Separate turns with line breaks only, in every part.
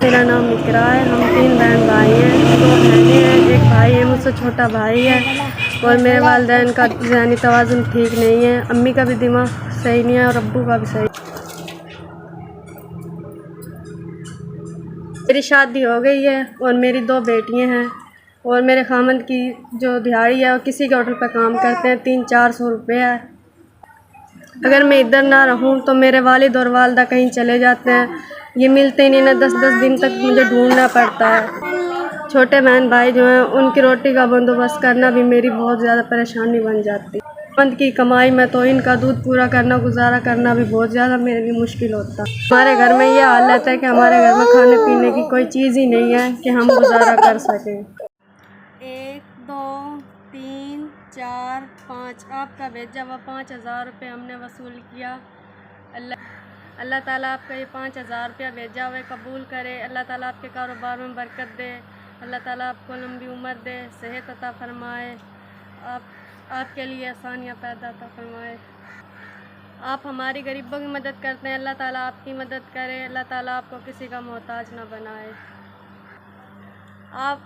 मेरा नाम इकरा है। हम 3 बहन भाई हैं, 2 बहनें हैं, एक भाई है, मुझसे छोटा भाई है। और मेरे वालिदैन का ज़हनी तवाज़ुन ठीक नहीं है, अम्मी का भी दिमाग सही नहीं है और अब्बू का भी सही। मेरी शादी हो गई है और मेरी 2 बेटियां हैं और मेरे खामद की जो दिहाड़ी है वो किसी के होटल पर काम करते हैं, 300-400 रुपये है। अगर मैं इधर ना रहूं तो मेरे वालिद और वालदा कहीं चले जाते हैं, ये मिलते ही नहीं ना, 10-10 दिन तक मुझे ढूंढना पड़ता है। छोटे बहन भाई जो हैं उनकी रोटी का बंदोबस्त करना भी मेरी बहुत ज़्यादा परेशानी बन जाती है। बंद की कमाई में तो इनका दूध पूरा करना, गुजारा करना भी बहुत ज़्यादा मेरे लिए मुश्किल होता है। हमारे घर में ये हालत है कि हमारे घर में खाने पीने की कोई चीज़ ही नहीं है कि हम गुजारा कर सकें। 1 2 3 4 5 आपका भेजा हुआ 5000 रुपये हमने वसूल किया। अल्लाह ताला आपका ये 5000 रुपया भेजा हुआ कबूल करे। अल्लाह ताला आपके कारोबार में बरकत दे। अल्लाह ताला आपको लंबी उम्र दे, सेहत अता फरमाए, आपके लिए आसानियाँ पैदा अता फरमाए। आप हमारी गरीबों की मदद करते हैं, अल्लाह ताला आपकी मदद करे। अल्लाह ताला आपको किसी का मोहताज ना बनाए। आप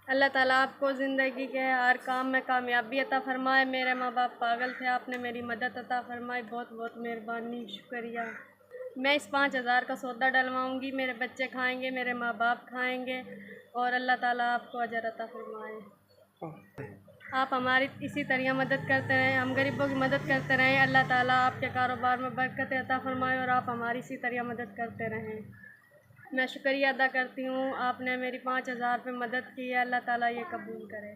अल्लाह ताला आपको ज़िंदगी के हर काम में कामयाबी अता फरमाए। मेरे माँ बाप पागल थे, आपने मेरी मदद अता फरमाई, बहुत बहुत मेहरबानी, शुक्रिया। मैं इस 5000 का सौदा डलवाऊँगी, मेरे बच्चे खाएंगे, मेरे माँ बाप खाएंगे और अल्लाह ताला आपको अजर अता फरमाए। आप हमारी इसी तरह मदद करते रहें, हम गरीबों की मदद करते रहें। अल्लाह ताला आपके कारोबार में बरकत अता फरमाए और आप हमारी इसी तरह मदद करते रहें। मैं शुक्रिया अदा करती हूँ, आपने मेरी 5000 रुपये मदद की है। अल्लाह ताला ये कबूल करे।